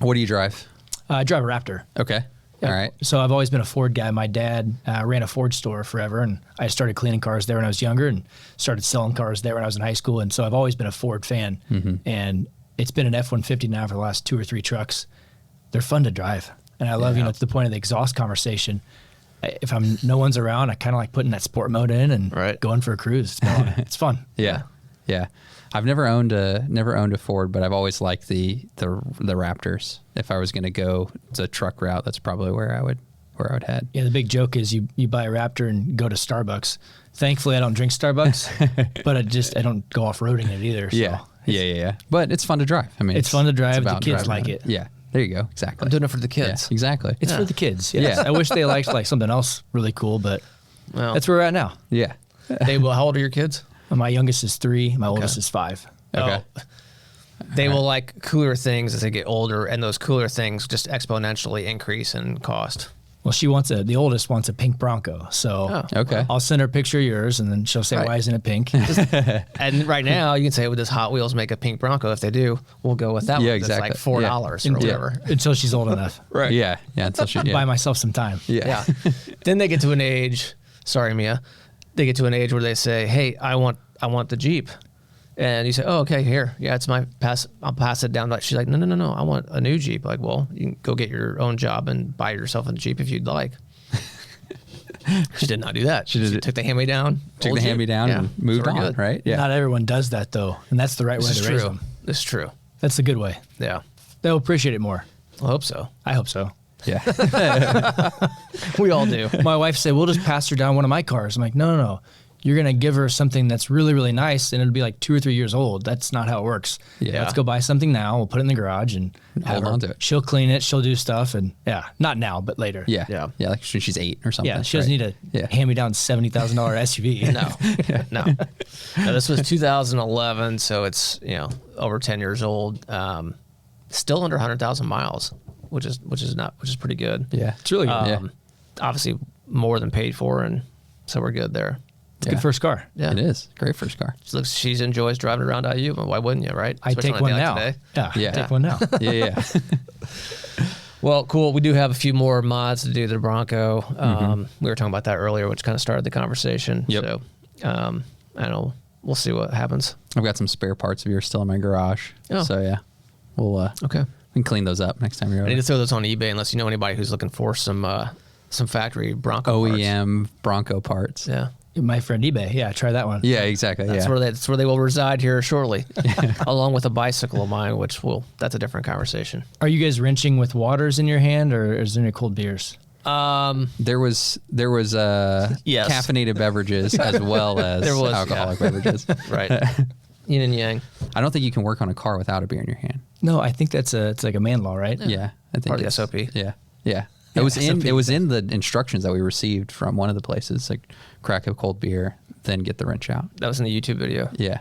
What do you drive? I drive a Raptor. Okay. Yeah. All right. So I've always been a Ford guy. My dad ran a Ford store forever, and I started cleaning cars there when I was younger and started selling cars there when I was in high school. And so I've always been a Ford fan. And it's been an F-150 now for the last 2 or 3 trucks. They're fun to drive. And I love, to the point of the exhaust conversation. If no one's around, I kind of like putting that sport mode in and going for a cruise. It's fun. Yeah. I've never owned a Ford, but I've always liked the Raptors. If I was going to go the truck route, that's probably where I would head. Yeah, the big joke is you buy a Raptor and go to Starbucks. Thankfully, I don't drink Starbucks, but I don't go off-roading it either. So Yeah. But it's fun to drive. I mean, it's fun to drive. The kids like it. Yeah. There you go. Exactly. I'm doing it for the kids. Yeah, exactly. It's for the kids. Yes. Yeah. I wish they liked like something else really cool, but that's where we're at now. Yeah. How old are your kids? My youngest is 3. My oldest is 5. Okay. They will like cooler things as they get older, and those cooler things just exponentially increase in cost. Well, the oldest wants a pink Bronco. So I'll send her a picture of yours, and then she'll say, why isn't it pink? And right now, you can say, would this Hot Wheels make a pink Bronco? If they do, we'll go with that one. Exactly. It's like $4 or whatever. Until she's old enough. Right. Yeah. Until she buy myself some time. Yeah. Then they get to an age, sorry, Mia, they get to an age where they say, hey, I want the Jeep. And you say, oh, okay, here. Yeah, it's my pass. I'll pass it down. She's like, no. I want a new Jeep. Like, well, you can go get your own job and buy yourself a Jeep if you'd like. She did not do that. She took the hand-me-down. And moved on, good. right? Yeah. Not everyone does that, though. And that's the right way to raise them. This is true. That's the good way. Yeah. They'll appreciate it more. I hope so. I hope so. Yeah. We all do. My wife said, we'll just pass her down one of my cars. I'm like, no. You're going to give her something that's really, really nice, and it'll be like 2 or 3 years old. That's not how it works. Yeah. Let's go buy something now. We'll put it in the garage and hold on to it. She'll clean it. She'll do stuff. And not now, but later. Yeah. Like when she's 8 or something. Yeah. She doesn't need a hand-me-down $70,000 SUV. No. This was 2011, so it's, over 10 years old. Still under 100,000 miles, which is pretty good. Yeah. It's really good. Obviously more than paid for, and so we're good there. It's a good first car. Yeah, it is. Great first car. She enjoys driving around IU, but why wouldn't you, right? I take one now. Yeah. Take one now. Yeah. Well, cool. We do have a few more mods to do to the Bronco. We were talking about that earlier, which kind of started the conversation. Yep. So, I don't know. We'll see what happens. I've got some spare parts of yours still in my garage. Oh. So yeah, we'll we can clean those up next time you're over. I need to throw those on eBay unless you know anybody who's looking for some factory Bronco OEM parts. Bronco parts. Yeah. My friend eBay. Yeah, try that one. Yeah, exactly. That's where they will reside here shortly, along with a bicycle of mine, that's a different conversation. Are you guys wrenching with waters in your hand, or is there any cold beers? There was caffeinated beverages as well as alcoholic beverages. Right. Yin and yang. I don't think you can work on a car without a beer in your hand. No, I think it's like a man law, right? Yeah, I think part of the SOP. Yeah. It was in the instructions that we received from one of the places, like crack a cold beer, then get the wrench out. That was in the YouTube video. Yeah.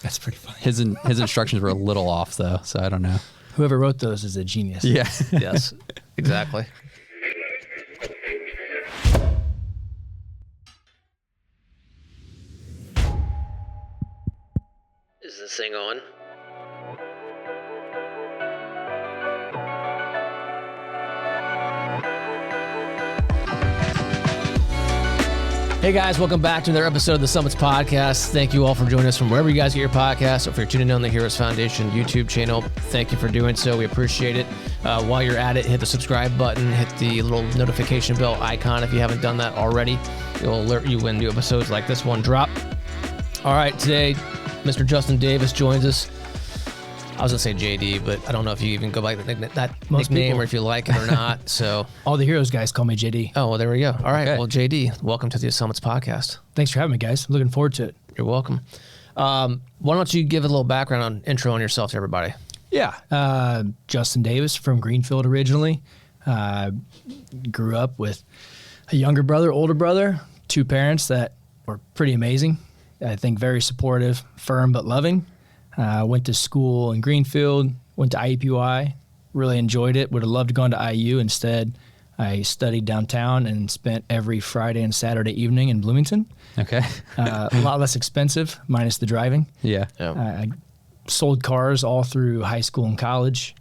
That's pretty funny. His instructions were a little off though, so I don't know. Whoever wrote those is a genius. Yeah. Yes. Exactly. Is this thing on? Hey guys, welcome back to another episode of the Summits Podcast. Thank you all for joining us from wherever you guys get your podcasts. If you're tuning in on the Heroes Foundation YouTube channel, thank you for doing so. We appreciate it. While you're at it, hit the subscribe button, hit the little notification bell icon if you haven't done that already. It'll alert you when new episodes like this one drop. All right, today, Mr. Justin Davis joins us. I was going to say JD, but I don't know if you even go by that nickname or if you like it or not. So all the Heroes guys call me JD. Oh, well, there we go. All right. Okay. Well, JD, welcome to the Summits Podcast. Thanks for having me, guys. I'm looking forward to it. You're welcome. Why don't you give a little background intro on yourself to everybody? Yeah. Justin Davis from Greenfield originally. Grew up with a younger brother, older brother, 2 parents that were pretty amazing. I think very supportive, firm, but loving. Went to school in Greenfield, went to IUPUI, really enjoyed it. Would have loved to go into IU. Instead, I studied downtown and spent every Friday and Saturday evening in Bloomington. Okay. A lot less expensive, minus the driving. Yeah. I sold cars all through high school and college.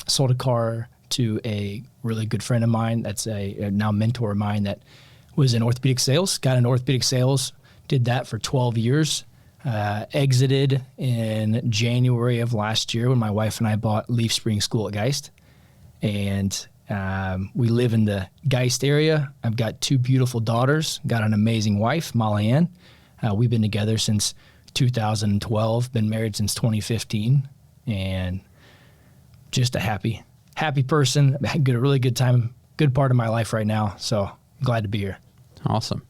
Sold a car to a really good friend of mine that's a now mentor of mine that was in orthopedic sales, got into orthopedic sales, did that for 12 years, exited in January of last year when my wife and I bought LeafSpring School at Geist. And we live in the Geist area. I've got 2 beautiful daughters, got an amazing wife, Molly Ann. We've been together since 2012, been married since 2015, and just a happy person. Had a really good time, good part of my life right now. So glad to be here. Awesome.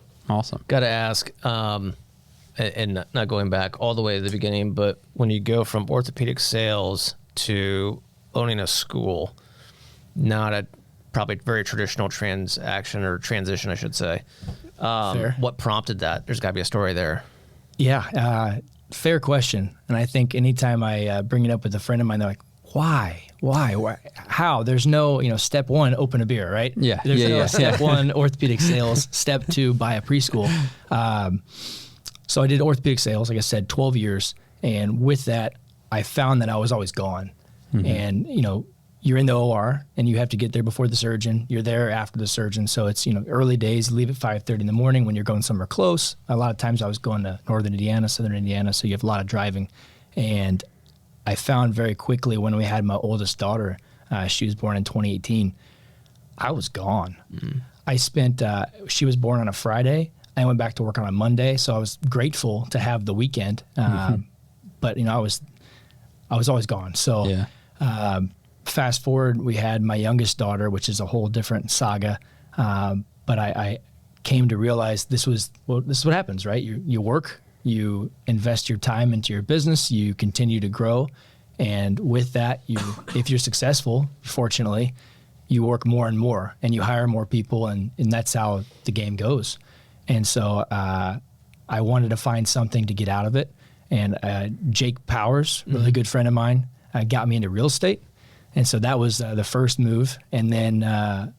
Got to ask, and not going back all the way to the beginning, but when you go from orthopedic sales to owning a school, not a probably very traditional transaction or transition, I should say. What prompted that? There's got to be a story there. Yeah, fair question. And I think anytime I bring it up with a friend of mine, they're like, why, how? There's no, step 1, open a beer, right? Yeah. There's no step 1, orthopedic sales. Step 2, buy a preschool. So I did orthopedic sales, like I said, 12 years. And with that, I found that I was always gone. Mm-hmm. And, you're in the OR and you have to get there before the surgeon. You're there after the surgeon. So it's, early days, leave at 5:30 in the morning when you're going somewhere close. A lot of times I was going to northern Indiana, southern Indiana. So you have a lot of driving. And I found very quickly when we had my oldest daughter, she was born in 2018, I was gone. Mm-hmm. I spent, she was born on a Friday. I went back to work on a Monday. So I was grateful to have the weekend. But, I was always gone. So, fast forward, we had my youngest daughter, which is a whole different saga. But I came to realize this is what happens, right? You work, you invest your time into your business, you continue to grow. And with that, if you're successful, fortunately, you work more and more and you hire more people, and that's how the game goes. And so I wanted to find something to get out of it. And Jake Powers, really good friend of mine, got me into real estate. And so that was the first move. And then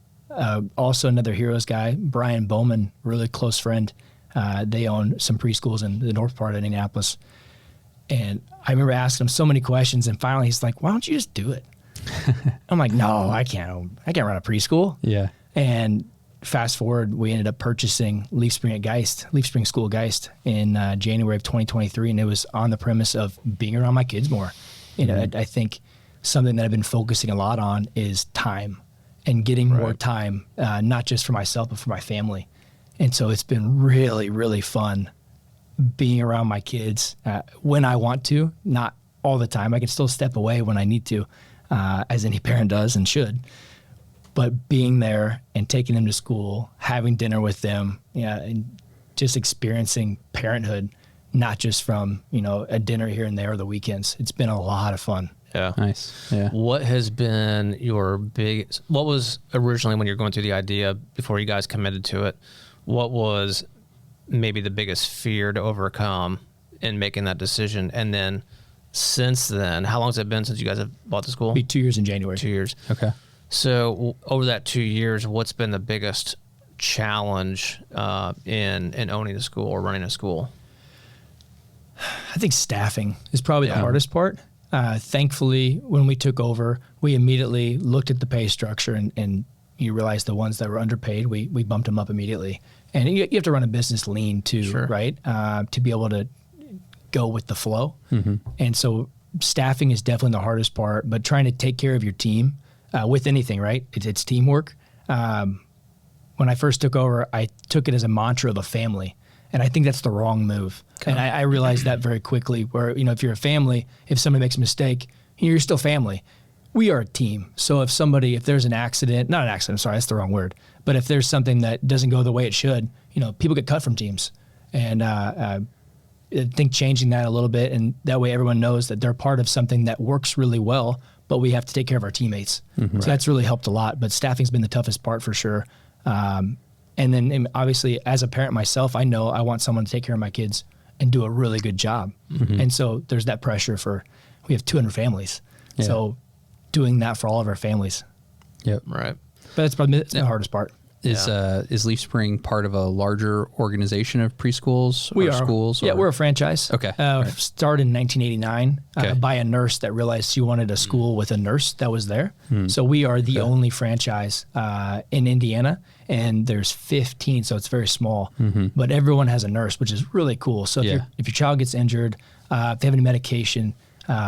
also another Heroes guy, Brian Bowman, really close friend. They own some preschools in the north part of Indianapolis. And I remember asking him so many questions. And finally he's like, why don't you just do it? I'm like, no, I can't run a preschool. Yeah. And fast forward, we ended up purchasing LeafSpring School Geist in January of 2023. And it was on the premise of being around my kids more. I think something that I've been focusing a lot on is time and getting more time, not just for myself, but for my family. And so it's been really, really fun being around my kids when I want to, not all the time. I can still step away when I need to, as any parent does and should. But being there and taking them to school, having dinner with them, and just experiencing parenthood, not just from, a dinner here and there or the weekends. It's been a lot of fun. Yeah. Nice. Yeah. What has been what was originally when you're going through the idea before you guys committed to it, what was maybe the biggest fear to overcome in making that decision? And then since then, how long has it been since you guys have bought the school? It'll be 2 years in January. 2 years. Okay. So over that 2 years, what's been the biggest challenge in owning a school or running a school? I think staffing is probably the hardest part. Thankfully, when we took over, we immediately looked at the pay structure and you realize the ones that were underpaid, we bumped them up immediately. And you have to run a business lean too, right? To be able to go with the flow. Mm-hmm. And so staffing is definitely the hardest part, but trying to take care of your team with anything, right? It's teamwork. When I first took over, I took it as a mantra of a family. And I think that's the wrong move. Okay. And I realized that very quickly where, if you're a family, if somebody makes a mistake, you're still family. We are a team. So if there's an accident, not an accident, sorry, that's the wrong word. But if there's something that doesn't go the way it should, people get cut from teams. And I think changing that a little bit, and that way everyone knows that they're part of something that works really well, but we have to take care of our teammates. Mm-hmm. So that's really helped a lot. But staffing's been the toughest part for sure. And then obviously as a parent myself, I know I want someone to take care of my kids and do a really good job. Mm-hmm. And so there's that pressure we have 200 families. Yeah. So doing that for all of our families. Yep. Right. But that's probably the hardest part. Is LeafSpring part of a larger organization of preschools or schools? Yeah, we're a franchise. Okay. Started in 1989 by a nurse that realized she wanted a school with a nurse that was there. So we are the only franchise in Indiana, and there's 15, so it's very small. But everyone has a nurse, which is really cool. So if your child gets injured, if they have any medication,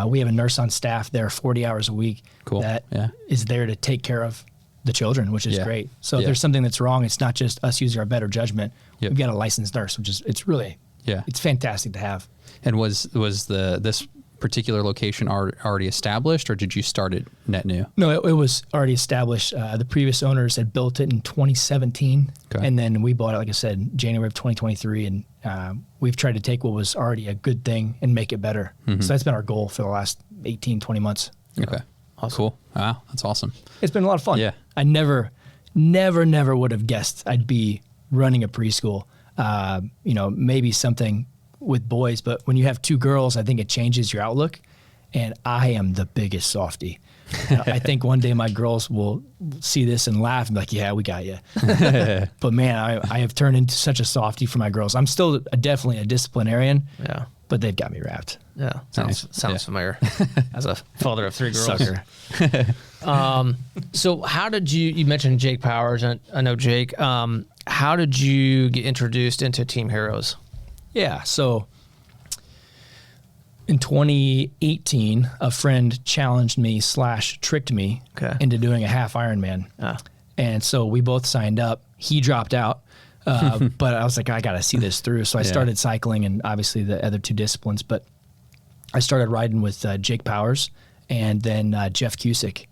we have a nurse on staff there 40 hours a week that is there to take care of the children, which is great. So if there's something that's wrong, it's not just us using our better judgment. We've got a licensed nurse, which is it's fantastic to have. And was this particular location already established, or did you start it net new? No, it was already established. The previous owners had built it in 2017, and then we bought it, like I said, January of 2023, and we've tried to take what was already a good thing and make it better. So that's been our goal for the last 18, 20 months. Okay. Awesome. Cool. Wow, that's awesome. It's been a lot of fun. Yeah. I never would have guessed I'd be running a preschool. Maybe something with boys, but when you have two girls, I think it changes your outlook. And I am the biggest softie. I think one day my girls will see this and laugh and be like, "Yeah, we got you." But man, I have turned into such a softie for my girls. I'm still definitely a disciplinarian. Yeah. But they've got me wrapped. Yeah, sounds familiar. As a father of 3 girls. Sucker. So how did you mentioned Jake Powers, and I know Jake. How did you get introduced into Team Heroes? Yeah, so in 2018, a friend challenged me / tricked me into doing a half Ironman. And so we both signed up. He dropped out. But I was like, I got to see this through. So I started cycling and obviously the other 2 disciplines. But I started riding with Jake Powers and then Jeff Cusick.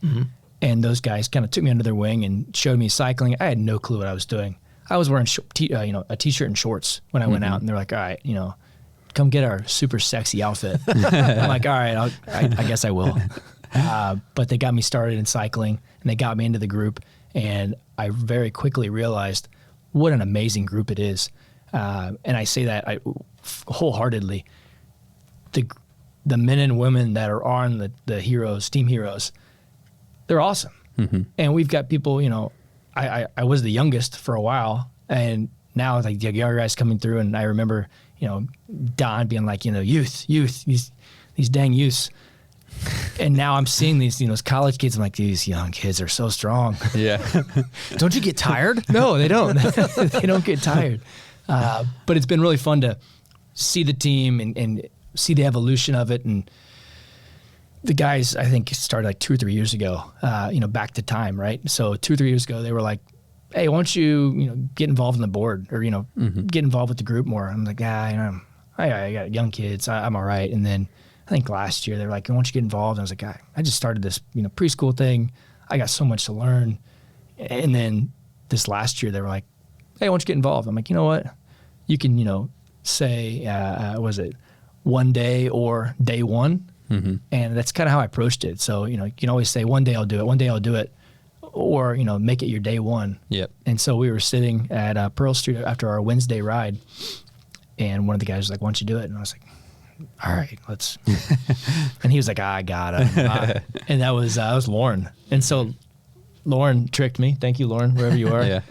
And those guys kind of took me under their wing and showed me cycling. I had no clue what I was doing. I was wearing a T-shirt and shorts when I went out. And they're like, all right, come get our super sexy outfit. I'm like, all right, I guess I will. But they got me started in cycling and they got me into the group. And I very quickly realized what an amazing group it is. And I say that wholeheartedly. The men and women that are on the heroes, Team Heroes, they're awesome. And we've got people, I was the youngest for a while, and now like the younger guys coming through, and I remember, Don being like, youth, these dang youths. And now I'm seeing these, college kids. I'm like, these young kids are so strong. Yeah. Don't you get tired? No, they don't. They don't get tired. But it's been really fun to see the team and see the evolution of it. And the guys, I think, started like 2 or 3 years ago, back to time, right? So 2 or 3 years ago, they were like, hey, why don't you, get involved in the board or, get involved with the group more? I'm like, I got young kids. I'm all right. And then I think last year they were like, why don't you get involved? And I was like, I just started this, preschool thing. I got so much to learn. And then this last year they were like, hey, why don't you get involved? I'm like, you know what? You can, say, was it one day or day one? And that's kind of how I approached it. So, you can always say one day I'll do it, or, make it your day one. Yep. And so we were sitting at Pearl Street after our Wednesday ride, and one of the guys was like, why don't you do it? And I was like, all right, let's. And he was like, I got it. And that was Lauren. And so Lauren tricked me. Thank you, Lauren, wherever you are.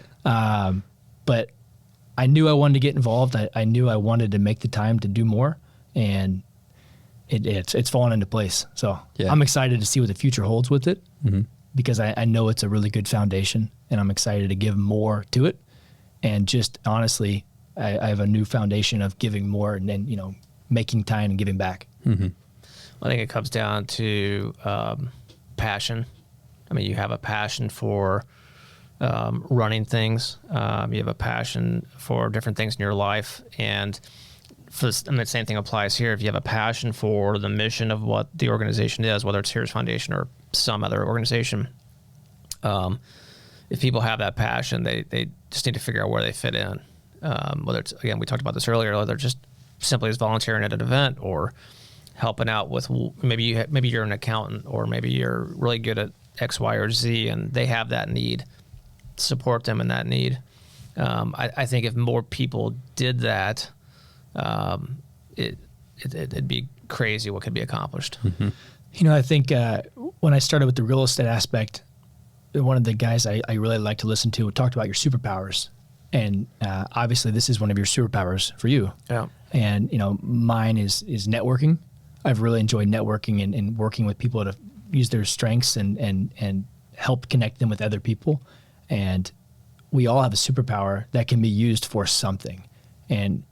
But I knew I wanted to get involved. I knew I wanted to make the time to do more, and it's fallen into place. So I'm excited to see what the future holds with it, because I know it's a really good foundation, and I'm excited to give more to it. And just honestly, I have a new foundation of giving more and making time and giving back. I think it comes down to passion. I mean, you have a passion for running things. You have a passion for different things in your life. And the same thing applies here. If you have a passion for the mission of what the organization is, whether it's Heroes Foundation or some other organization, if people have that passion, they just need to figure out where they fit in. Whether it's, again, we talked about this earlier, whether it's just simply as volunteering at an event or helping out with, maybe you're an accountant, or maybe you're really good at X, Y, or Z, and they have that need. Support them in that need. I think if more people did that, it'd be crazy what could be accomplished. I think when I started with the real estate aspect, one of the guys I really like to listen to talked about your superpowers. And obviously this is one of your superpowers for you. Yeah. And, mine is networking. I've really enjoyed networking and working with people to use their strengths and help connect them with other people. And we all have a superpower that can be used for something. And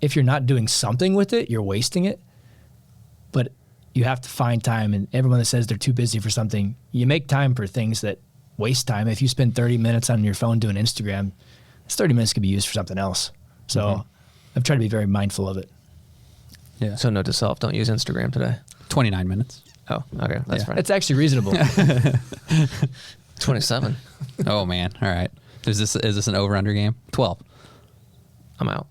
if you're not doing something with it, you're wasting it. But you have to find time, and everyone that says they're too busy for something, you make time for things that waste time. If you spend 30 minutes on your phone doing Instagram, this 30 minutes could be used for something else. So I've tried to be very mindful of it. Yeah. So note to self, don't use Instagram today. 29 minutes. Oh, okay. That's fine. It's actually reasonable. 27. Oh man. All right. Is this an over-under game? 12. I'm out.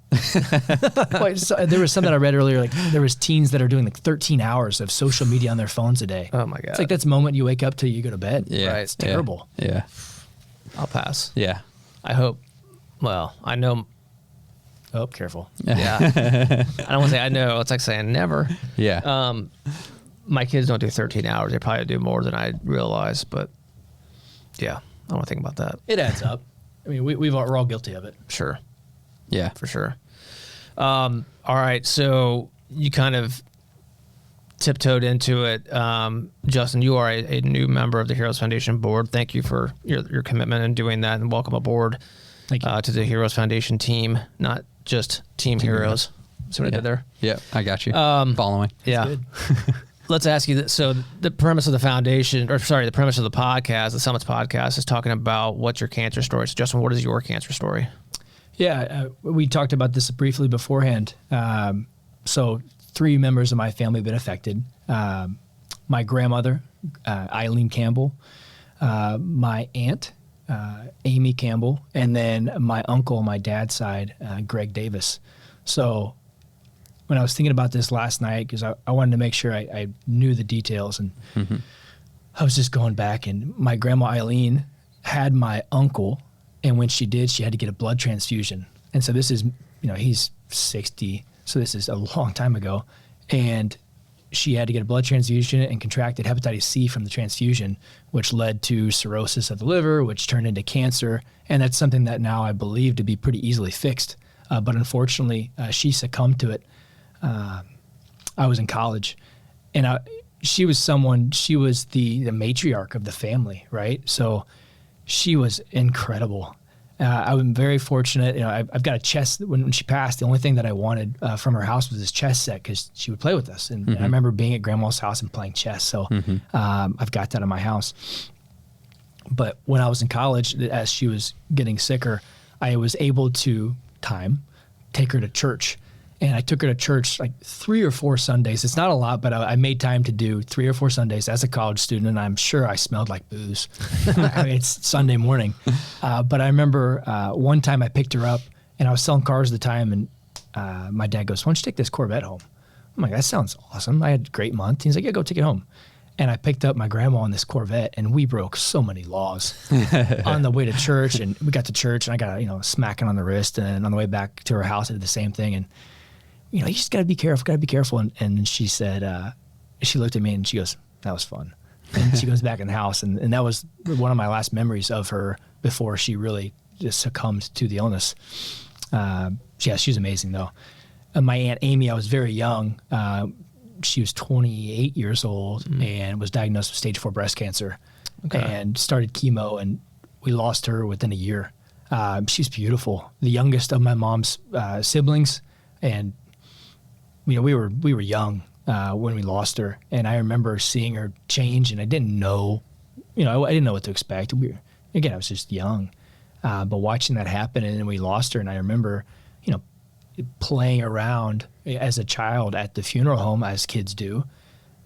Wait, so there was something I read earlier, like there was teens that are doing like 13 hours of social media on their phones a day. Oh my God. It's like that's the moment you wake up till you go to bed. Yeah. Right. It's terrible. Yeah. I'll pass. Yeah. I hope. Well, I know. Oh, careful. Yeah. I don't want to say I know. It's like saying never. Yeah. My kids don't do 13 hours. They probably do more than I realize. But yeah, I don't want to think about that. It adds up. I mean, we're all guilty of it. Sure. Yeah. For sure. All right. So you kind of tiptoed into it. Justin, you are a new member of the Heroes Foundation board. Thank you for your commitment in doing that, and welcome aboard to the Heroes Foundation team, not just Team Heroes. See what I did there? Yeah. I got you. Following. Yeah. Good. Let's ask you that. So the premise of the foundation, the premise of the podcast, the Summits podcast, is talking about what's your cancer story. So Justin, what is your cancer story? Yeah, we talked about this briefly beforehand. So 3 members of my family have been affected. My grandmother, Eileen Campbell, my aunt, Amy Campbell, and then my uncle on my dad's side, Greg Davis. So when I was thinking about this last night, because I wanted to make sure I knew the details, and I was just going back, and my grandma Eileen had my uncle, and when she did, she had to get a blood transfusion. And so this is, he's 60, so this is a long time ago, and she had to get a blood transfusion and contracted hepatitis C from the transfusion, which led to cirrhosis of the liver, which turned into cancer. And that's something that now I believe to be pretty easily fixed. But unfortunately, she succumbed to it. I was in college, and she was the matriarch of the family, right? So she was incredible. I'm very fortunate. I've got a chess. When she passed, the only thing that I wanted from her house was this chess set, because she would play with us. And I remember being at grandma's house and playing chess. So I've got that in my house. But when I was in college, as she was getting sicker, I was able to take her to church. And I took her to church like 3 or 4 Sundays. It's not a lot, but I made time to do 3 or 4 Sundays as a college student, and I'm sure I smelled like booze. I mean, it's Sunday morning. But I remember one time I picked her up, and I was selling cars at the time, and my dad goes, "Why don't you take this Corvette home?" I'm like, "That sounds awesome. I had a great month." He's like, "Yeah, go take it home." And I picked up my grandma on this Corvette, and we broke so many laws on the way to church. And we got to church, and I got a smacking on the wrist. And then on the way back to her house, I did the same thing. And you just got to be careful. And she said, she looked at me and she goes, "That was fun." And she goes back in the house. And that was one of my last memories of her before she really just succumbed to the illness. Yeah, she was amazing though. My Aunt Amy, I was very young. She was 28 years old and was diagnosed with stage 4 breast cancer and started chemo, and we lost her within a year. She's beautiful. The youngest of my mom's siblings. And we were young when we lost her, and I remember seeing her change, and I didn't know, I didn't know what to expect. I was just young, but watching that happen, and then we lost her, and I remember, playing around as a child at the funeral home as kids do,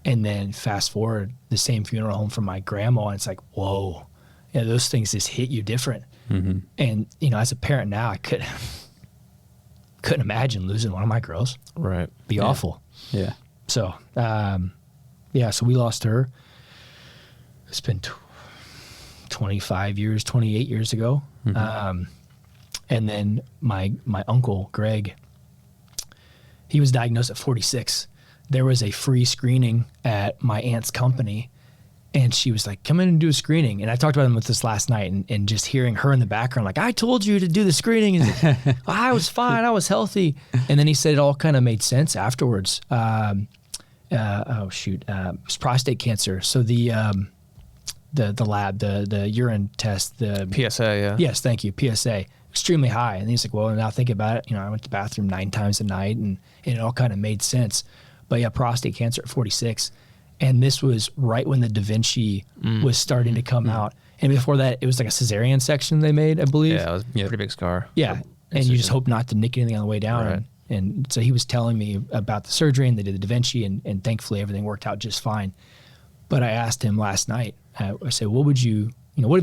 and then fast forward the same funeral home for my grandma, and it's like, whoa, those things just hit you different. And as a parent now, I couldn't imagine losing one of my girls. Right. It'd be awful. Yeah. So, so we lost her. It's been 28 years ago. And then my uncle, Greg, he was diagnosed at 46. There was a free screening at my aunt's company, And she was like, come in and do a screening. And I talked about him with this last night, and just hearing her in the background, like, I told you to do the screening. And I was fine. I was healthy. And then he said it all kind of made sense afterwards. It was prostate cancer. So the lab, the urine test, the PSA, yeah. Yes, thank you. PSA, extremely high. And he's like, well, now think about it. I went to the bathroom 9 times a night, and it all kind of made sense. But yeah, prostate cancer at 46. And this was right when the Da Vinci was starting to come out. And before that, it was like a cesarean section they made, I believe. Yeah, it was a pretty big scar. Yeah. And you just hope not to nick anything on the way down. Right. And so he was telling me about the surgery, and they did the Da Vinci, and thankfully everything worked out just fine. But I asked him last night, I said, what have you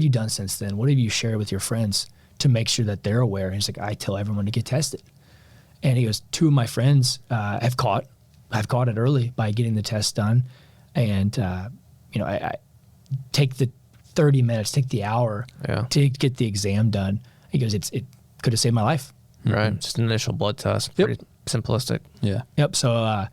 done since then? What have you shared with your friends to make sure that they're aware? And he's like, I tell everyone to get tested. And he goes, 2 of my friends have caught it early by getting the test done. And, I take the 30 minutes, take the hour to get the exam done. He goes, it could have saved my life. Right. Just an initial blood test. Pretty simplistic. Yeah. Yep. So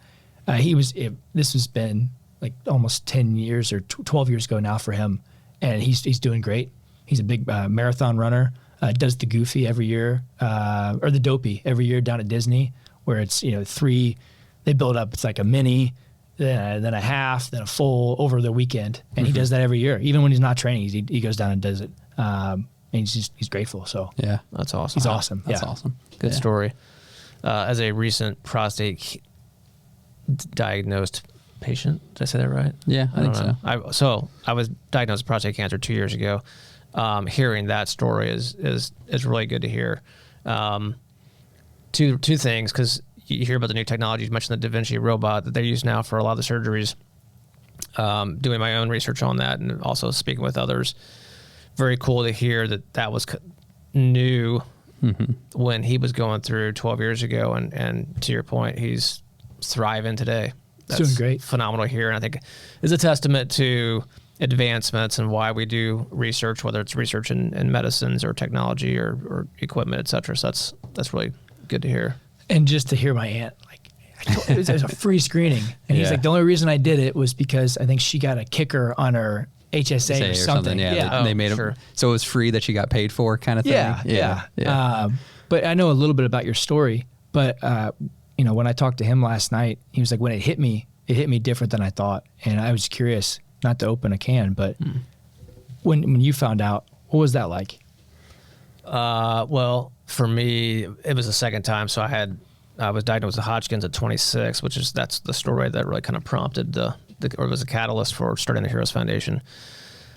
this has been like almost 10 years or 12 years ago now for him. And he's doing great. He's a big marathon runner, does the Goofy every year, or the Dopey every year down at Disney, where it's, 3, they build up, it's like a mini, then a half, then a full over the weekend. And he does that every year. Even when he's not training, he goes down and does it. And he's grateful. So yeah, that's awesome. He's awesome. That's awesome. Good story. As a recent prostate diagnosed patient, did I say that right? Yeah, I think so. I was diagnosed with prostate cancer 2 years ago. Hearing that story is really good to hear. Two things, because you hear about the new technology. You mentioned the Da Vinci robot that they use now for a lot of the surgeries. Doing my own research on that, and also speaking with others. Very cool to hear that was new when he was going through 12 years ago. And to your point, he's thriving today. That's doing great. Phenomenal to hear. And I think is a testament to advancements and why we do research, whether it's research in medicines or technology or equipment, et cetera. So that's really good to hear. And just to hear my aunt, it was a free screening. And he's like, the only reason I did it was because I think she got a kicker on her HSA or something. Yeah. They made it. So it was free that she got paid for kind of thing. Yeah. But I know a little bit about your story. But, when I talked to him last night, he was like, when it hit me different than I thought. And I was curious, not to open a can, but when you found out, what was that like? Well, for me, it was the second time. So I was diagnosed with Hodgkin's at 26, that's the story that really kind of prompted or was a catalyst for starting the Heroes Foundation.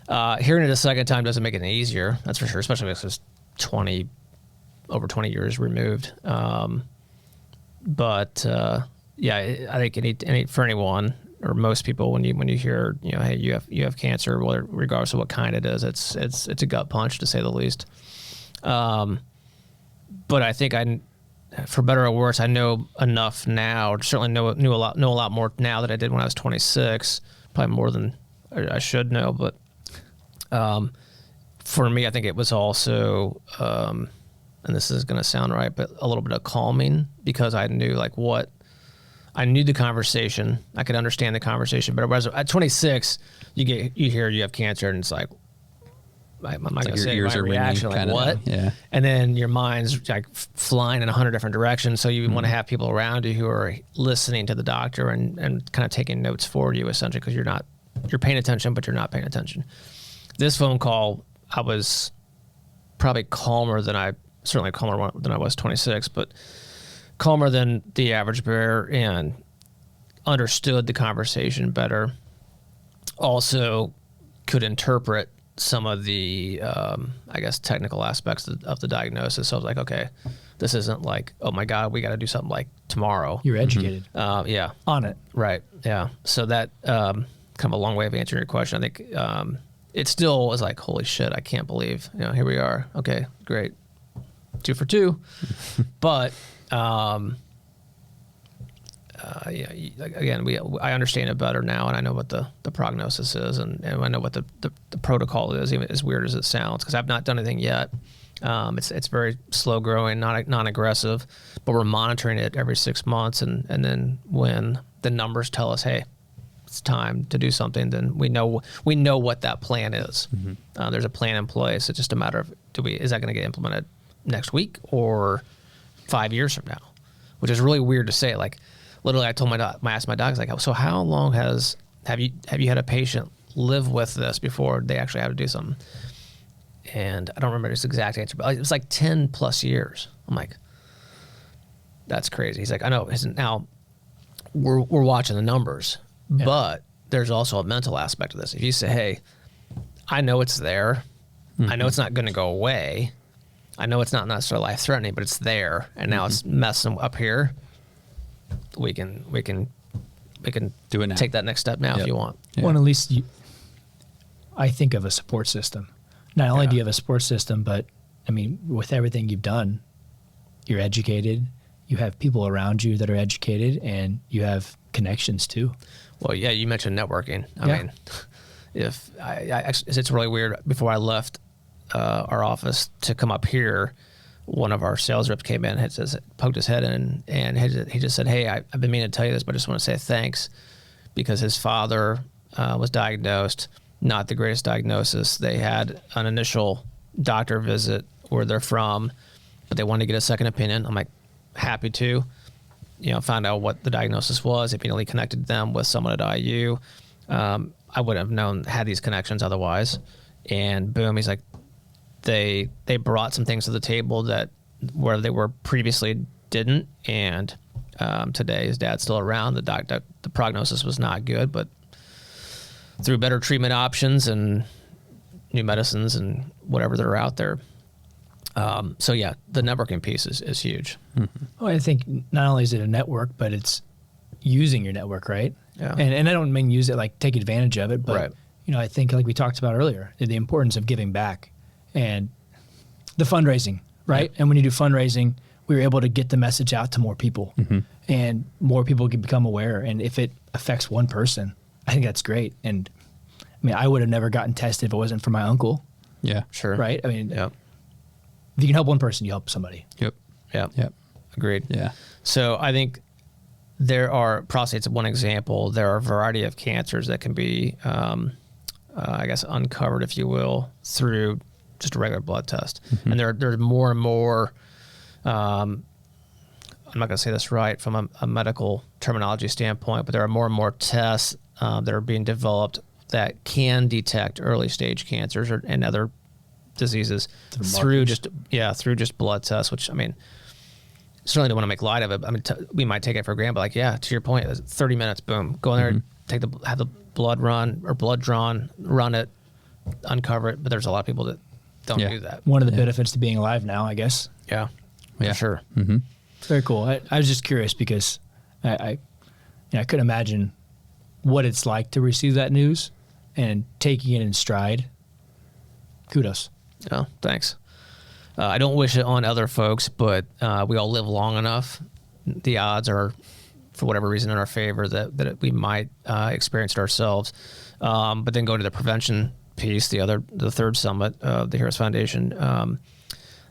Hearing it a second time doesn't make it any easier, that's for sure, especially because it's over 20 years removed. But I think for anyone or most people, when you hear, hey, you have cancer, regardless of what kind it is, it's a gut punch to say the least. But I think for better or worse, I know enough now, or certainly know a lot more now than I did when I was 26, probably more than I should know. But for me, I think it was also, and this is going to sound right, but a little bit of calming, because I knew I knew the conversation. I could understand the conversation. But at 26, you hear you have cancer, and it's like, I'm not going to say my reaction, like, what? Yeah. And then your mind's like flying in 100 different directions. So you want to have people around you who are listening to the doctor and kind of taking notes for you, essentially, because you're paying attention, but you're not paying attention. This phone call, I was probably calmer than I was 26, but calmer than the average bear, and understood the conversation better. Also could interpret some of the, technical aspects of the diagnosis. So I was like, okay, this isn't like, oh my God, we got to do something like tomorrow. You're educated. Yeah. On it. Right. Yeah. So that, kind of a long way of answering your question. I think, it still was like, holy shit, I can't believe, here we are. Okay, great. 2 for 2. But, again, I understand it better now, and I know what the prognosis is, and I know what the protocol is, even as weird as it sounds, because I've not done anything yet. It's very slow growing, non-aggressive, but we're monitoring it every 6 months, and then when the numbers tell us, hey, it's time to do something, then we know what that plan is. There's a plan in place. It's just a matter of is that going to get implemented next week or 5 years from now, which is really weird to say. Like literally, I told I asked my doc, like, so how long have you had a patient live with this before they actually have to do something? And I don't remember his exact answer, but it was like 10 plus years. I'm like, that's crazy. He's like, I know. Now we're watching the numbers, but there's also a mental aspect of this. If you say, hey, I know it's there. I know it's not going to go away. I know it's not necessarily life threatening, but it's there, and now it's messing up here. We can do it now. Take that next step now if you want. Well, at least I think of a support system. Not only do you have a support system, but I mean, with everything you've done, you're educated. You have people around you that are educated, and you have connections too. Well, yeah, you mentioned networking. I mean, if it's really weird. Before I left our office to come up here, one of our sales reps came in and poked his head in, and he just said, "Hey, I've been meaning to tell you this, but I just want to say thanks because his father was diagnosed, not the greatest diagnosis. They had an initial doctor visit where they're from, but they wanted to get a second opinion. I'm like, happy to, find out what the diagnosis was. If he connected them with someone at IU, I wouldn't have had these connections otherwise. And boom, he's like, they brought some things to the table that where they were previously didn't. And today his dad's still around. The prognosis was not good, but through better treatment options and new medicines and whatever that are out there. So yeah, the networking piece is huge. Well, I think not only is it a network, but it's using your network, right? Yeah. And I don't mean use it like take advantage of it, but Right. I think like we talked about earlier, the importance of giving back and the fundraising, right? And when you do fundraising, we were able to get the message out to more people, and more people can become aware. And if it affects one person, I think that's great. And I mean, I would have never gotten tested if it wasn't for my uncle. Yeah. Sure. Right? I mean, Yep. if you can help one person, you help somebody. Yep. Yep. Yep. Agreed. Yeah. So I think prostate's one example. There are a variety of cancers that can be, I guess, uncovered, if you will, through just a regular blood test. And there's more and more, I'm not going to say this right from a medical terminology standpoint, but there are more and more tests that are being developed that can detect early stage cancers and other diseases through just blood tests, which, I mean, certainly don't want to make light of it. I mean, we might take it for granted, but like, yeah, to your point, 30 minutes, boom, go in there, have the blood run or blood drawn, run it, uncover it. But there's a lot of people that don't do that. One of the benefits to being alive now, I guess. Yeah, Yeah. for sure. It's very cool. I was just curious because I couldn't imagine what it's like to receive that news and taking it in stride. Kudos. Oh, thanks. I don't wish it on other folks, but we all live long enough. The odds are, for whatever reason, in our favor that we might experience it ourselves. But then go to the prevention piece, the third summit of the Heroes Foundation.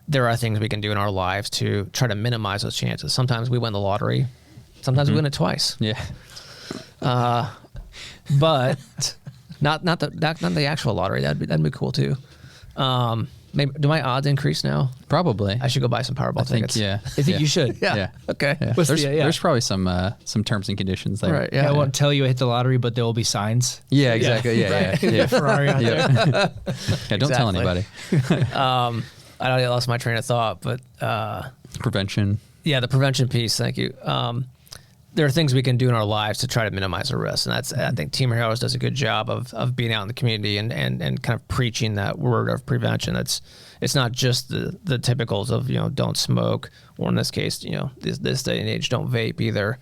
There are things we can do in our lives to try to minimize those chances. Sometimes we win the lottery. Sometimes we win it twice. Yeah. But not the actual lottery. That'd be cool too. Maybe, do my odds increase now? Probably. I should go buy some Powerball tickets. Yeah. I think you should. Yeah. Yeah. Okay. Yeah. What's There's probably some terms and conditions there. Right. Yeah, Yeah. I won't tell you I hit the lottery, but there will be signs. Yeah, exactly. Yeah. Yeah. Ferrari out there. Yeah, don't tell Exactly. anybody. I lost my train of thought, but Prevention. yeah, the prevention piece. Thank you. There are things we can do in our lives to try to minimize the risk, and I think Team Heroes does a good job of being out in the community and kind of preaching that word of prevention. It's not just the typicals of don't smoke, or in this case this day and age don't vape either.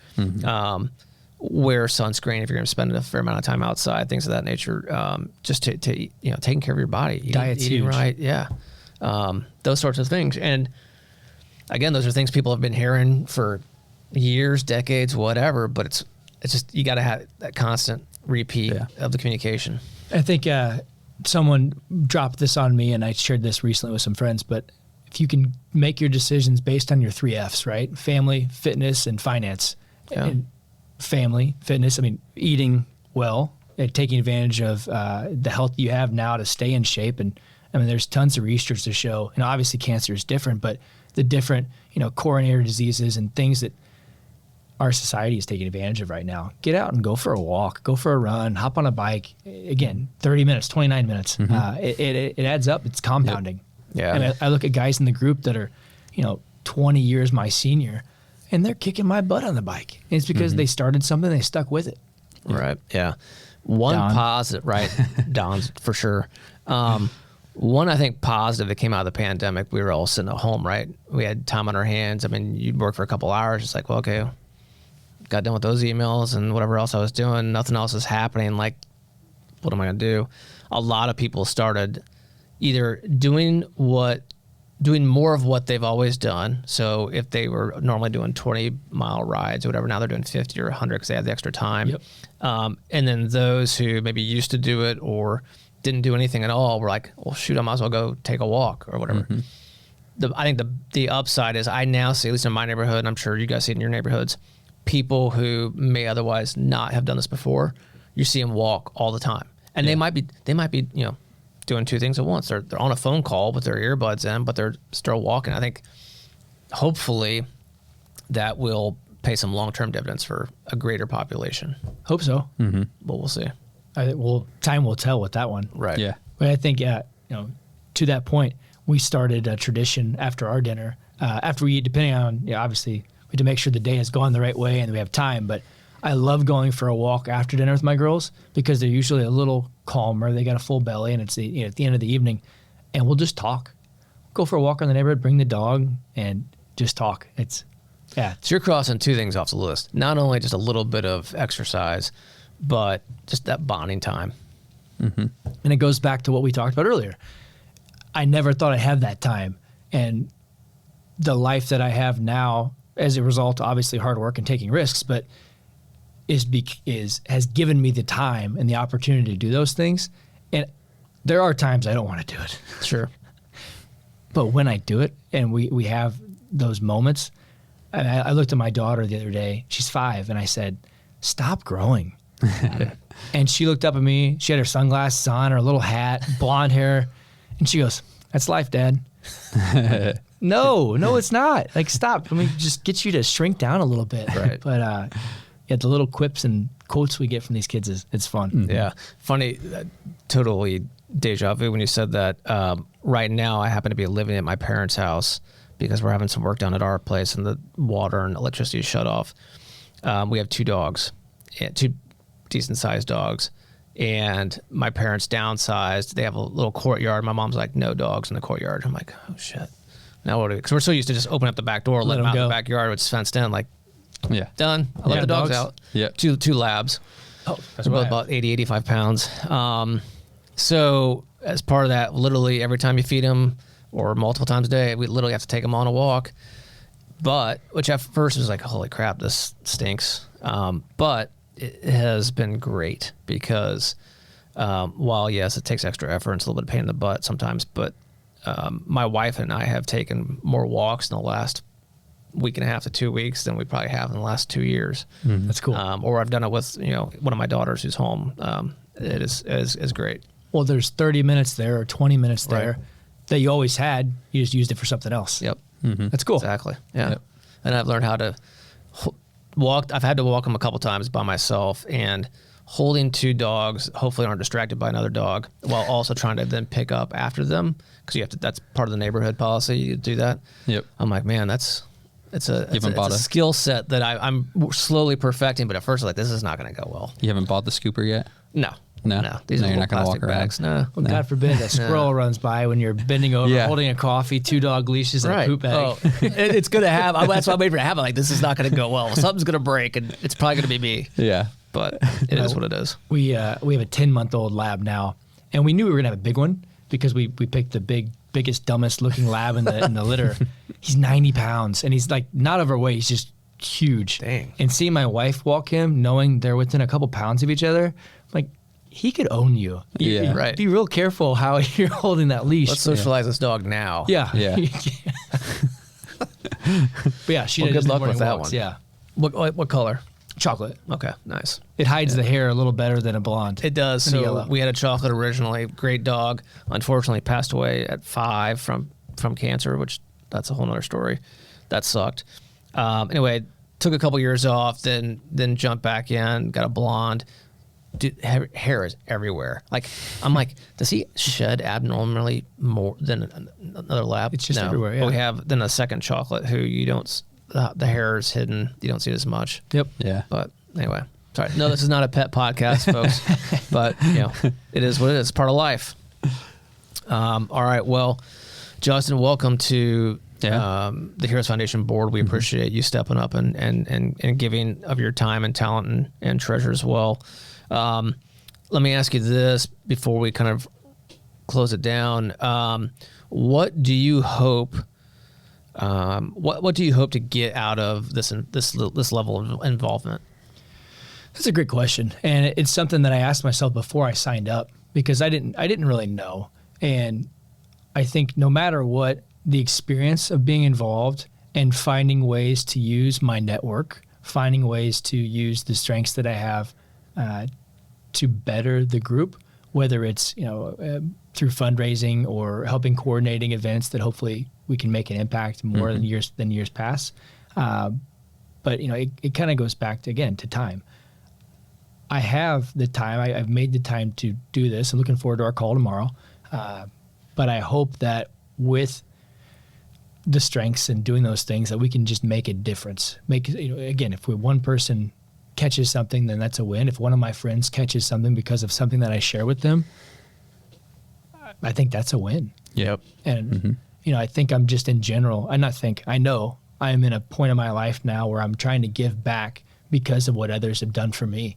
Wear sunscreen if you're going to spend a fair amount of time outside, things of that nature. Just to taking care of your body, Diet's eating huge. right, yeah, those sorts of things. And again, those are things people have been hearing for years, decades, whatever. But it's just you got to have that constant repeat of the communication. I think someone dropped this on me, and I shared this recently with some friends, but if you can make your decisions based on your 3 F's, right? Family, fitness, and finance. Yeah. And family, fitness, I mean, eating well at taking advantage of the health you have now to stay in shape. And I mean, there's tons of research to show, and obviously cancer is different, but the different, coronary diseases and things that our society is taking advantage of right now. Get out and go for a walk, go for a run, hop on a bike. Again, 30 minutes, 29 minutes. It adds up. It's compounding. Yeah. And I look at guys in the group that are, 20 years my senior, and they're kicking my butt on the bike. And it's because they started something, they stuck with it. Right. Yeah. One Don. positive, right? Don's for sure. One, I think, positive that came out of the pandemic, we were all sitting at home, right? We had time on our hands. I mean, you'd work for a couple hours. It's like, well, okay, got done with those emails and whatever else I was doing. Nothing else is happening. Like, what am I going to do? A lot of people started either doing more of what they've always done. So if they were normally doing 20-mile rides or whatever, now they're doing 50 or 100 because they have the extra time. Yep. And then those who maybe used to do it or didn't do anything at all were like, well, shoot, I might as well go take a walk or whatever. I think the upside is I now see, at least in my neighborhood, and I'm sure you guys see it in your neighborhoods, people who may otherwise not have done this before, you see them walk all the time. And they might be, doing two things at once. They're on a phone call with their earbuds in, but they're still walking. I think hopefully that will pay some long-term dividends for a greater population. Hope so. But we'll see. Time will tell with that one. Right. Yeah. But I think, to that point, we started a tradition after our dinner. After we eat, depending on, obviously, we have to make sure the day has gone the right way and we have time. But I love going for a walk after dinner with my girls because they're usually a little calmer. They got a full belly, and it's at the end of the evening, and we'll just talk. Go for a walk around the neighborhood, bring the dog, and just talk. So you're crossing two things off the list. Not only just a little bit of exercise, but just that bonding time. And it goes back to what we talked about earlier. I never thought I'd have that time. And the life that I have now, as a result, obviously hard work and taking risks, but has given me the time and the opportunity to do those things. And there are times I don't want to do it. Sure. But when I do it and we have those moments, and I looked at my daughter the other day, she's 5, and I said, stop growing. And she looked up at me. She had her sunglasses on, her little hat, blonde hair. And she goes, that's life, Dad. No, it's not. Like, stop. Let me just get you to shrink down a little bit. Right. But the little quips and quotes we get from these kids it's fun. Yeah. Funny, totally deja vu when you said that. Right now, I happen to be living at my parents' house because we're having some work done at our place and the water and electricity is shut off. We have 2 dogs, 2 decent-sized dogs. And my parents downsized. They have a little courtyard. My mom's like, no dogs in the courtyard. I'm like, oh, shit. Now what do we do? Because we're so used to just opening up the back door, let them out in the backyard, which is fenced in. Like, done. I let the dogs out. Yeah. 2 labs. Oh, that's They're both about 80, 85 pounds. So as part of that, literally every time you feed them or multiple times a day, we literally have to take them on a walk. But, which at first was like, holy crap, this stinks. But it has been great because while, yes, it takes extra effort, it's a little bit of pain in the butt sometimes, but my wife and I have taken more walks in the last week and a half to 2 weeks than we probably have in the last 2 years. That's cool. Or I've done it with, one of my daughters who's home. It is great. Well, there's 30 minutes there or 20 minutes there that you always had. You just used it for something else. Yep. That's cool. Exactly. Yeah. Yep. And I've learned how to walk. I've had to walk them a couple times by myself, and holding 2 dogs, hopefully aren't distracted by another dog, while also trying to then pick up after them because you have to. That's part of the neighborhood policy. You do that. Yep. I'm like, man, it's a skill set that I'm slowly perfecting. But at first, I was like, this is not going to go well. You haven't bought the scooper yet? No. These are you're not going to walk bags. around. Well, God forbid a squirrel runs by when you're bending over, holding a coffee, 2 dog leashes, and a poop bag. Oh, it's going to have. That's why I made for it to happen. Like, this is not going to go well. Something's going to break, and it's probably going to be me. Yeah. But it is what it is. We have a 10-month-old lab now, and we knew we were going to have a big one because we picked the biggest, dumbest looking lab in the litter. He's 90 pounds, and he's like not overweight. He's just huge. Dang. And seeing my wife walk him, knowing they're within a couple pounds of each other, I'm like, he could own you. Yeah. Right. Be real careful how you're holding that leash. Let's socialize this dog now. Yeah. Yeah. But yeah, she Well, does good the luck morning with that walks. one. Yeah. What color? Chocolate. Okay, nice. It hides the hair a little beher than a blonde. It does. And So yellow. we had a chocolate originally. Great dog. Unfortunately, passed away at 5 from cancer, which that's a whole nother story. That sucked. Anyway, took a couple years off, then jumped back in, got a blonde. Dude, hair is everywhere. Like, I'm like, does he shed abnormally more than another lab? It's just everywhere, yeah. But we have then a second chocolate who you don't, the hair is hidden. You don't see it as much. Yep. Yeah. But anyway, sorry. No, this is not a pet podcast, folks. But, it is what it is. It's part of life. All right. Well, Justin, welcome to the Heroes Foundation board. We appreciate you stepping up and giving of your time and talent and treasure as well. Let me ask you this before we kind of close it down. What do you hope? What do you hope to get out of this level of involvement? That's a great question, and it's something that I asked myself before I signed up because I didn't really know. And I think no matter what, the experience of being involved and finding ways to use my network, finding ways to use the strengths that I have to better the group, whether it's through fundraising or helping coordinating events that hopefully we can make an impact more than years past. But it kind of goes back to time. I have the time. I've made the time to do this. I'm looking forward to our call tomorrow. But I hope that with the strengths and doing those things that we can just make a difference. If one person catches something, then that's a win. If one of my friends catches something because of something that I share with them, I think that's a win. Yep. And I think I'm just in general, I know I am in a point in my life now where I'm trying to give back because of what others have done for me.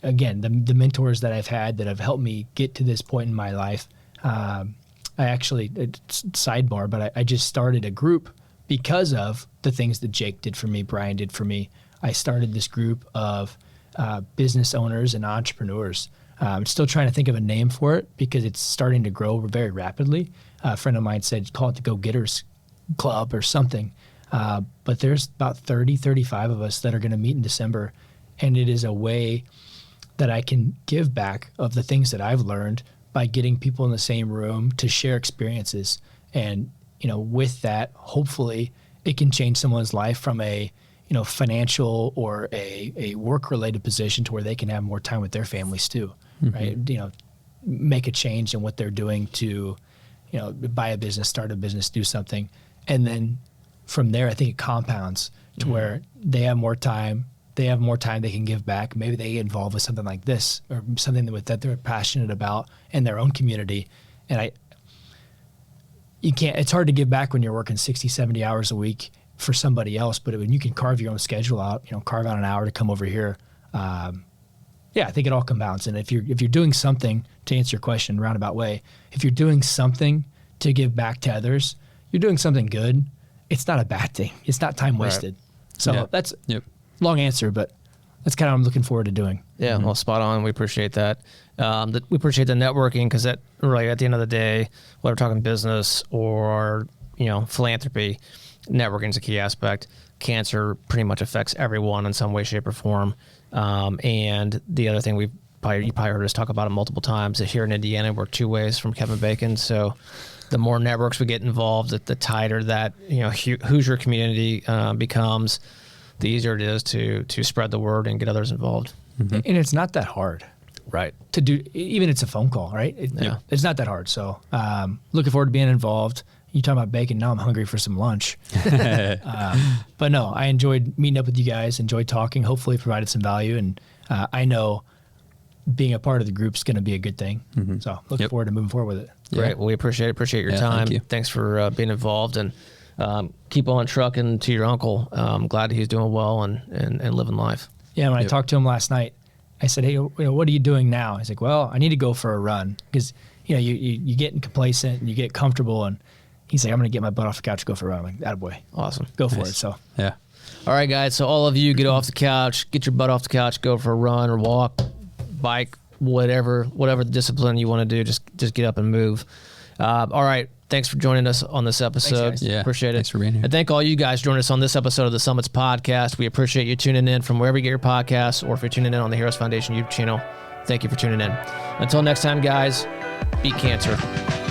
Again, the mentors that I've had that have helped me get to this point in my life. Sidebar, but I just started a group because of the things that Jake did for me, Brian did for me. I started this group of business owners and entrepreneurs. I'm still trying to think of a name for it because it's starting to grow very rapidly. A friend of mine said, call it the Go-Getters Club or something. But there's about 30, 35 of us that are going to meet in December. And it is a way that I can give back of the things that I've learned by getting people in the same room to share experiences. And, with that, hopefully it can change someone's life from a, financial or a work-related position to where they can have more time with their families too, right? Make a change in what they're doing to, buy a business, start a business, do something. And then from there, I think it compounds to where they have more time. They have more time they can give back. Maybe they get involved with something like this or something that they're passionate about in their own community. And it's hard to give back when you're working 60, 70 hours a week for somebody else, but when you can carve your own schedule out, carve out an hour to come over here. I think it all compounds. And if you're doing something, to answer your question roundabout way, if you're doing something to give back to others, you're doing something good. It's not a bad thing. It's not time wasted. Right. So that's long answer, but that's kind of what I'm looking forward to doing. Yeah, well, spot on. We appreciate that. We appreciate the networking because that really, at the end of the day, whether we're talking business or philanthropy, networking is a key aspect. Cancer pretty much affects everyone in some way, shape, or form. And the other thing you probably heard us talk about it multiple times. That here in Indiana, we're 2 ways from Kevin Bacon. So the more networks we get involved, the tighter that Hoosier community becomes, the easier it is to spread the word and get others involved. And it's not that hard. Right. To do, even it's a phone call, right? It's not that hard. So looking forward to being involved. You talking about bacon, now I'm hungry for some lunch. But no, I enjoyed meeting up with you guys, enjoyed talking, hopefully provided some value. And I know being a part of the group is going to be a good thing. So looking forward to moving forward with it. Great. Well, we appreciate your time. Thank you. Thanks for being involved, and keep on trucking to your uncle. I'm glad he's doing well and living life. Yeah, when I talked to him last night, I said, hey, what are you doing now? He's like, well, I need to go for a run because, you get complacent and you get comfortable. And he's like, I'm going to get my butt off the couch and go for a run. I'm like, attaboy. Awesome. Go for it. So, yeah. All right, guys. So all of you get off the couch, get your butt off the couch, go for a run or walk, bike, whatever discipline you want to do. Just get up and move. All right. thanks for joining us on this episode. Thanks, guys. Yeah, Appreciate it. thanks for being here. And thank all you guys joining us on this episode of the Summits Podcast. We appreciate you tuning in from wherever you get your podcasts, or if you're tuning in on the Heroes Foundation YouTube channel. Thank you for tuning in. Until next time, guys, beat cancer.